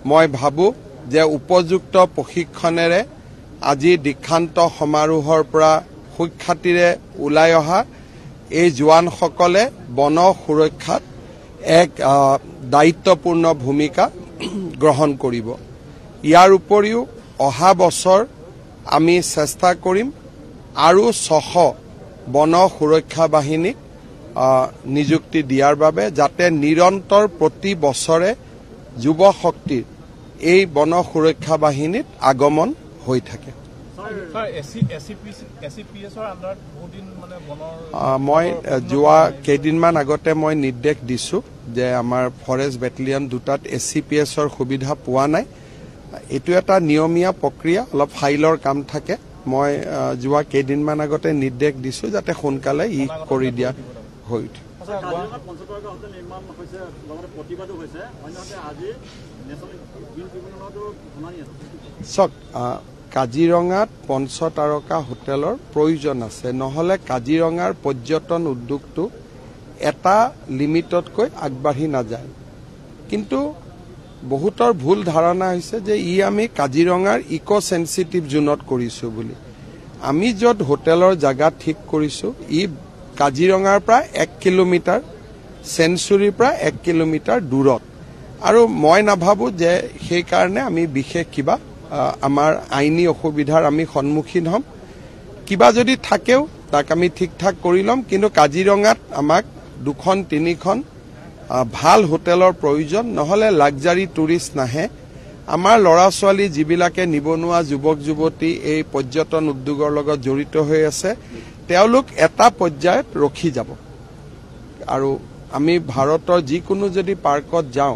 মই ভাবো যে উপযুক্ত প্ৰশিক্ষণেৰে আজি দীক্ষান্ত সমাৰোহৰ পৰা সুখ্যাতিৰে ওলাই অহা এই জোৱানসকলে বন সুৰক্ষাত এক দায়িত্বপূৰ্ণ ভূমিকা গ্ৰহণ কৰিব। ইয়াৰ উপৰিও অহা বছৰ আমি চেষ্টা কৰিম আৰু 600 বন সুৰক্ষা বাহিনীক নিযুক্তি দিয়াৰ বাবে যাতে নিৰন্তৰ প্ৰতি বছৰে যুৱ শক্তিৰ এই বন সুৰক্ষা বাহিনীত আগমন হৈ থাকে। মই যোৱা কেইদিনমান আগতে মই নিৰ্দেশ দিছো যে আমাৰ ফৰেষ্ট বেটেলিয়ন দুটাত SCPSৰ সুবিধা পোৱা নাই। এইটো এটা নিয়মীয়া প্ৰক্ৰিয়া, অলপ ফাইলৰ কাম থাকে। মই যোৱা কেইদিনমান আগতে নিৰ্দেশ দিছো যাতে সোনকালে ই কৰি দিয়া হৈ উঠে। চাওক, কাজিৰঙাত পঞ্চতাৰকা হোটেলৰ প্ৰয়োজন আছে, নহলে কাজিৰঙাৰ পৰ্যটন উদ্যোগটো এটা লিমিটতকৈ আগবাঢ়ি নাযায়। কিন্তু বহুতৰ ভুল ধাৰণা হৈছে যে ই আমি কাজিৰঙাৰ ইকো সেন্সিটিভ জোনত কৰিছো বুলি। আমি য'ত হোটেলৰ জাগা ঠিক কৰিছো ই কাজিৰঙাৰ পৰা 1 কিলোমিটাৰ, সেঞ্চুৰীৰ পৰা 1 কিলোমিটাৰ দূৰত। আৰু মই নাভাবো যে সেই কাৰণে আমি বিশেষ কিবা আমাৰ আইনী অসুবিধাৰ আমি সন্মুখীন হ'ম। কিবা যদি থাকেও তাক আমি ঠিক ঠাক কৰি ল'ম। কিন্তু কাজিৰঙাত আমাক 2-3খন ভাল হোটেলৰ প্ৰয়োজন, নহলে লাক্সাৰী টুৰিষ্ট নাহে। আমাৰ ল'ৰা ছোৱালী যিবিলাকে নিবনুৱা যুৱক যুৱতী এই পৰ্যটন উদ্যোগৰ লগত জড়িত হৈ আছে, তেওঁলোক এটা পৰ্যায়ত ৰখি যাব। আৰু আমি ভাৰতৰ যিকোনো যদি পাৰ্কত যাওঁ,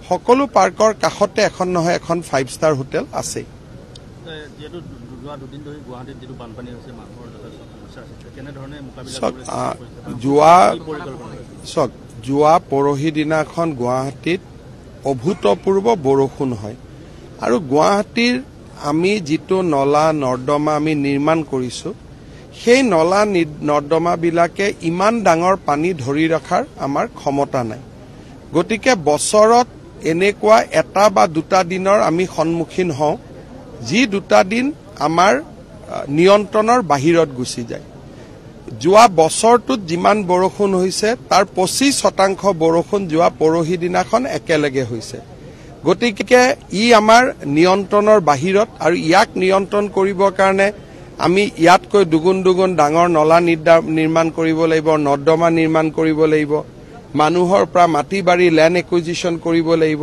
সকলো পাৰ্কৰ কাষতে এখন নহয় এখন 5 ষ্টাৰ হোটেল আছে। যোৱা পৰহি দিনাখন গুৱাহাটীত অভূতপূৰ্ব বৰষুণ হয় আৰু গুৱাহাটীৰ আমি যিটো নলা নৰ্দমা আমি নিৰ্মাণ কৰিছো, সেই নলা নৰ্দমাবিলাকে ইমান ডাঙৰ পানী ধৰি ৰখাৰ আমাৰ ক্ষমতা নাই। গতিকে বছৰত এনেকুৱা এটা বা দুটা দিনৰ আমি সন্মুখীন হওঁ যি দুটা দিন আমাৰ নিয়ন্ত্ৰণৰ বাহিৰত গুচি যায়। যোৱা বছৰটোত যিমান বৰষুণ হৈছে তাৰ 25% বৰষুণ যোৱা পৰহি দিনাখন একেলগে হৈছে। গতিকে ই আমাৰ নিয়ন্ত্ৰণৰ বাহিৰত, আৰু ইয়াক নিয়ন্ত্ৰণ কৰিবৰ কাৰণে আমি ইয়াতকৈ দুগুণ ডাঙৰ নলা নিৰ্মাণ কৰিব লাগিব, নৰ্দমা নিৰ্মাণ কৰিব লাগিব, মানুহৰ পৰা মাটি বাৰী লেণ্ড একুইজিশ্যন কৰিব লাগিব।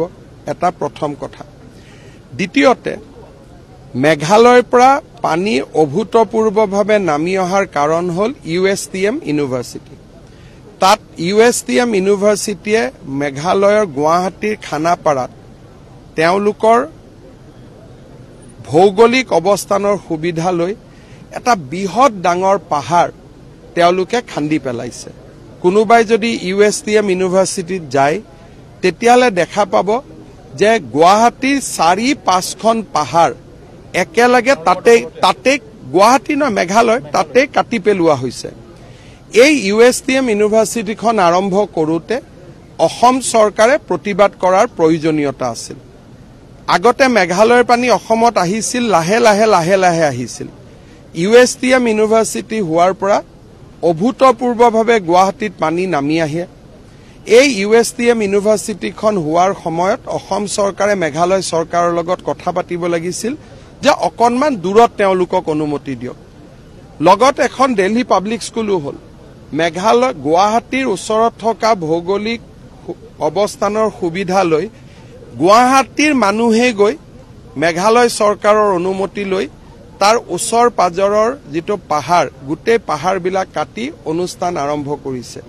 এটা প্ৰথম কথা। দ্বিতীয়তে, মেঘালয়ৰ পৰা পানী অভূতপূৰ্বভাৱে নামি অহাৰ কাৰণ হ'ল USTM ইউনিভাৰ্চিটি। তাত USTM ইউনিভাৰ্চিটিয়ে মেঘালয়ৰ গুৱাহাটীৰ খানাপাৰাত তেওঁলোকৰ ভৌগোলিক অৱস্থানৰ সুবিধা লৈ এটা বৃহৎ ডাঙৰ পাহাৰ তেওঁলোকে খান্দি পেলাইছে। কোনোবাই যদি USTM ইউনিভাৰ্চিটিত যায় তেতিয়ালে দেখা পাব যে গুৱাহাটীৰ 4-5খন পাহাৰ একেলগে তাতে গুৱাহাটী নহয় মেঘালয় তাতে কাটি পেলোৱা হৈছে। এই USTM ইউনিভাৰ্চিটিখন আৰম্ভ কৰোতে অসম চৰকাৰে প্ৰতিবাদ কৰাৰ প্ৰয়োজনীয়তা আছিল। আগতে মেঘালয়ৰ পানী অসমত আহিছিল, লাহে লাহে আহিছিল। USTM ইউনিভাৰ্চিটি হোৱাৰ পৰা অভূতপূৰ্বভাৱে গুৱাহাটীত পানী নামি আহে। এই USTM ইউনিভাৰ্চিটিখন হোৱাৰ সময়ত অসম চৰকাৰে মেঘালয় চৰকাৰৰ লগত কথা পাতিব লাগিছিল যে অকণমান দূৰত তেওঁলোকক অনুমতি দিয়ক। লগত এখন দিল্লী পাব্লিক স্কুলো হ'ল। মেঘালয় গুৱাহাটীৰ ওচৰত থকা ভৌগোলিক অৱস্থানৰ সুবিধা লৈ গুৱাহাটীৰ মানুহে গৈ মেঘালয় চৰকাৰৰ অনুমতি লৈ তাৰ ওচৰ পাজৰৰ যিটো পাহাৰ, গোটেই পাহাৰবিলাক কাটি অনুষ্ঠান আৰম্ভ কৰিছে।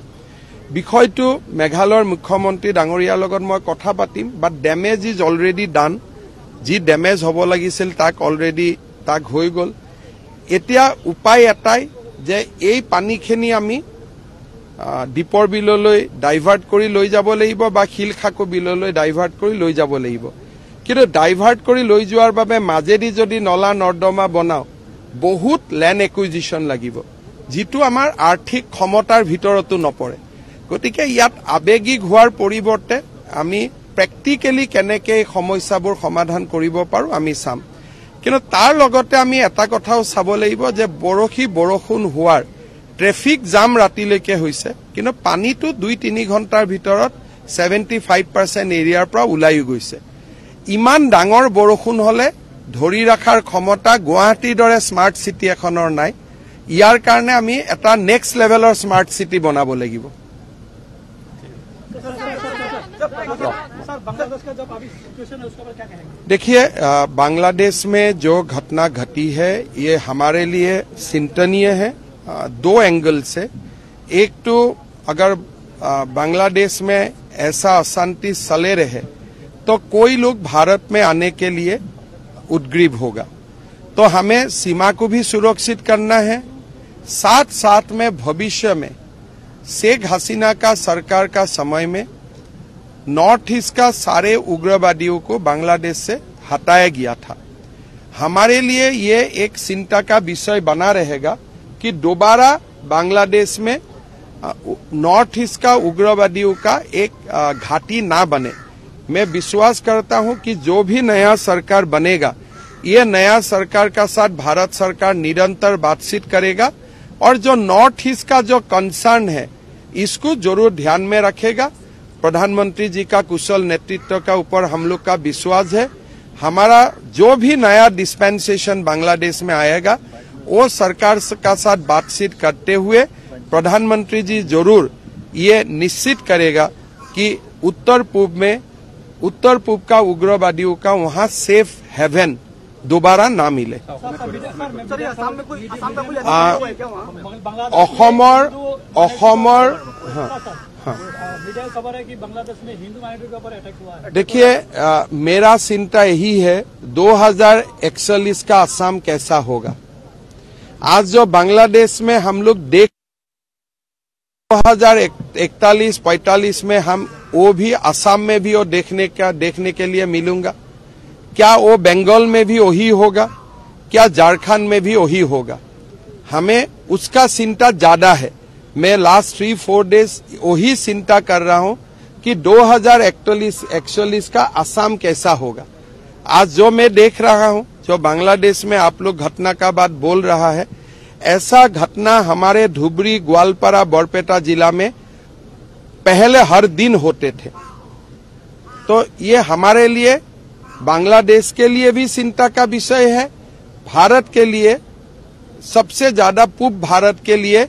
বিষয়টো মেঘালয়ৰ মুখ্যমন্ত্ৰী ডাঙৰীয়াৰ লগত মই কথা পাতিম, বাট ডেমেজ ইজ অলৰেডি ডান। যি ডেমেজ হ'ব লাগিছিল তাক হৈ গ'ল। এতিয়া উপায় এটাই যে এই পানীখিনি আমি দীপৰ বিললৈ ডাইভাৰ্ট কৰি লৈ যাব লাগিব বা শিলখাকু বিললৈ ডাইভাৰ্ট কৰি লৈ যাব লাগিব। কিন্তু ডাইভাৰ্ট কৰি লৈ যোৱাৰ বাবে মাজেদি যদি নলা নৰ্দমা বনাও বহুত লেণ্ড একুইজিশ্যন লাগিব, যিটো আমাৰ আৰ্থিক ক্ষমতাৰ ভিতৰতো নপৰে। গতিকে ইয়াত আৱেগিক হোৱাৰ পৰিৱৰ্তে আমি প্ৰেক্টিকেলি কেনেকে এই সমস্যাবোৰ সমাধান কৰিব পাৰো আমি চাম কিন্তু তাৰ লগতে আমি এটা কথাও চাব লাগিব যে বৰষুণ হোৱাৰ ট্ৰেফিক জাম ৰাতিলৈকে হৈছে কিন্তু পানীটো 2-3 ঘণ্টাৰ ভিতৰত 75% এৰিয়াৰ পৰা ওলাই গৈছে ইমান ডাঙৰ বৰষুণ হলে ধৰি ৰাখাৰ ক্ষমতা গুৱাহাটীৰ দৰে স্মাৰ্ট সিটি এখনৰ নাই ইয়াৰ কাৰণে আমি এটা নেক্সট লেভেলৰ স্মাৰ্ট সিটি বনাব লাগিব देखिए बांग्लादेश में जो घटना घटी है ये हमारे लिए चिंतनीय है 2 एंगल से एक तो अगर बांग्लादेश में ऐसा अशांति चले रहे तो कोई लोग भारत में आने के लिए उद्ग्रीव होगा तो हमें सीमा को भी सुरक्षित करना है साथ साथ में भविष्य में शेख हसीना का सरकार का समय में नॉर्थ ईस्ट का सारे उग्रवादियों को बांग्लादेश से हटाया गया था हमारे लिए ये एक चिंता का विषय बना रहेगा कि दोबारा बांग्लादेश में नॉर्थ ईस्ट का उग्रवादियों का एक घाटी ना बने मैं विश्वास करता हूं कि जो भी नया सरकार बनेगा ये नया सरकार का साथ भारत सरकार निरंतर बातचीत करेगा और जो नॉर्थ ईस्ट का जो कंसर्न है इसको जरूर ध्यान में रखेगा प्रधानमंत्री जी का कुशल नेतृत्व का ऊपर हम लोग का विश्वास है हमारा जो भी नया डिस्पेंसेशन बांग्लादेश में आएगा वो सरकार का साथ बातचीत करते हुए प्रधानमंत्री जी जरूर ये निश्चित करेगा कि उत्तर पूर्व का उग्रवादियों का वहां सेफ हेवन दोबारा ना मिले देखिए मेरा चिंता यही है 2041 का असम कैसा होगा आज जो बांग्लादेश में हम लोग देख 2041-45 में हम वो भी असम में भी वो देखने के लिए मिलूंगा क्या वो बंगाल में भी वही होगा क्या झारखंड में भी वही होगा हमें उसका चिंता ज्यादा है मैं लास्ट 3-4 डेज वही चिंता कर रहा हूं कि 2041 का असम कैसा होगा आज जो मैं देख रहा हूं जो बांग्लादेश में आप लोग घटना का बात बोल रहा है ऐसा घटना हमारे धुबरी ग्वालपारा बरपेटा जिला में पहले हर दिन होते थे तो ये हमारे लिए बांग्लादेश के लिए भी चिंता का विषय है भारत के लिए सबसे ज्यादा पूर्व भारत के लिए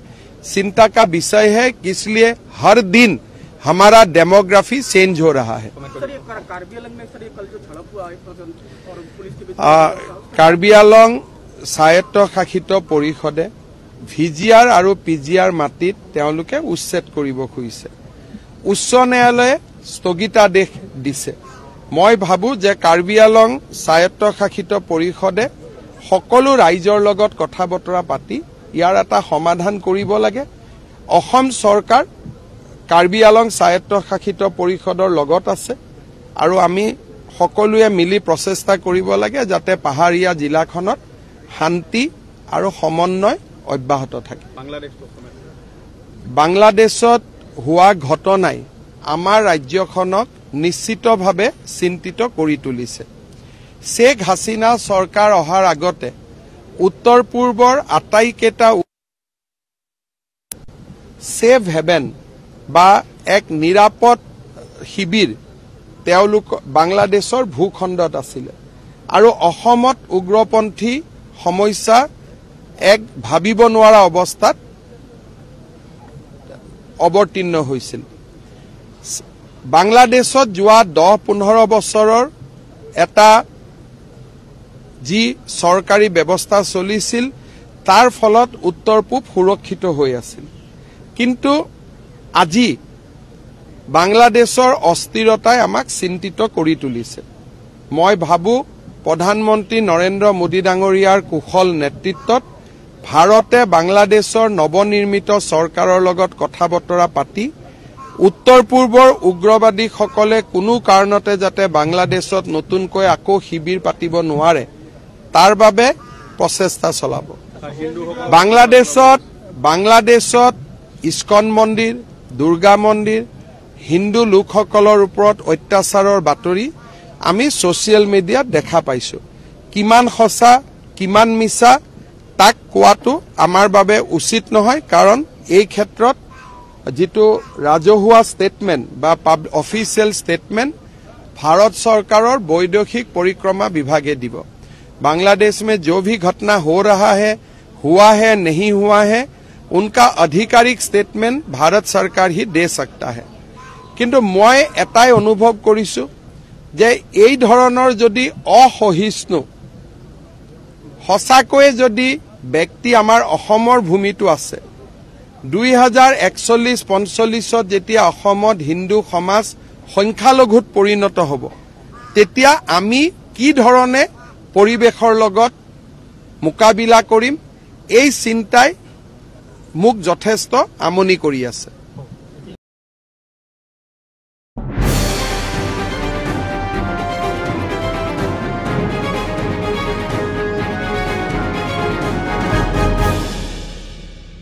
चिंता का विषय है इसलिए हर दिन हमारा डेमोग्राफी चेंज हो रहा है कार्बी आंगलং স্বায়ত্তশাসিত পৰিষদে ভিজিআৰ আৰু পিজিআৰ মাটিত তেওঁলোকে উচ্ছেদ কৰিব খুজিছে উচ্চ ন্যায়ালয়ে স্থগিতাদেশ দিছে মই ভাবো যে কাৰ্বি আংলং স্বায়ত্তশাসিত পৰিষদে সকলো ৰাইজৰ লগত কথা বতৰা পাতি ইয়াৰ এটা সমাধান কৰিব লাগে অসম চৰকাৰ কাৰ্বি আংলং স্বায়ত্তশাসিত পৰিষদৰ লগত আছে আৰু আমি সকলোৱে মিলি প্ৰচেষ্টা কৰিব লাগে যাতে পাহাৰীয়া জিলাখনত শান্তি আৰু সমন্বয় অব্যাহত থাকে বাংলাদেশত হোৱা ঘটনাই আমাৰ ৰাজ্যখনক নিশ্চিতভাৱে চিন্তিত কৰি তুলিছে शेख हसीना सरकार अहार आगते उत्तर पूर्वर आटाइकेटा सेफ हेवेन बा एक निरापद शिविर बांग्लादेशर भूखंडत आसिले आरो अहोमत उग्रपंथी समस्या एक भाबिब नोवारा अवस्थात अवतीर्ण होइसिल बांग्लादेशत जोआ 10-15 बछৰৰ एटा जी सरकारी व्यवस्था चलिছিল तार फलत उत्तर पूर्व सुरक्षित হৈ আছিল किंतु আজি बांग्लादेशर अस्थिरताय आमाक चिंतित करि तुलिছে মই ভাবু प्रधानमंत्री नरेंद्र मोदी डांगरियार कुशल नेतृत्वत भारते बांग्लादेशर नवनिर्मित सरकारों लगत कथा बतरा पाती उत्तर पूर्वर उग्रवादी सकले कोनो कारणते जाते बांग्लादेशत नतुनকৈ आको शिविर पातिब नोवारे तार बारे प्रचेष्टा चलाब बांग्लादेशत इस्कन मंदिर दुर्गा मंदिर হিন্দু লোকসকলৰ ওপৰত অত্যাচাৰৰ বাতৰি আমি ছ'চিয়েল মিডিয়াত দেখা পাইছো। কিমান সঁচা কিমান মিছা তাক কোৱাটো আমাৰ বাবে উচিত নহয়, কাৰণ এই ক্ষেত্ৰত जितो राजहुआ स्टेटमेंट बा ऑफिशियल स्टेटमेंट भारत सरकारों वैदेशिक परिक्रमा विभागे दिव। बांग्लादेश में जो भी घटना हो रहा है, हुआ है नहीं हुआ है, उनका आधिकारिक स्टेटमेंट भारत सरकार ही दे सकता है। किंतु मैं एटाई अनुभव करिछु जे এই ধৰণৰ যদি অসহিষ্ণু সঁচাকৈ যদি ব্যক্তি আমাৰ অসমৰ ভূমিটো আছে 2041-45 যেতিয়া অসমত হিন্দু সমাজ সংখ্যালঘুত পৰিণত হ'ব, তেতিয়া আমি কি ধৰণে পৰিবেশৰ লগত মোকাবিলা কৰিম, এই চিন্তাই মোক যথেষ্ট আমনি কৰি আছে।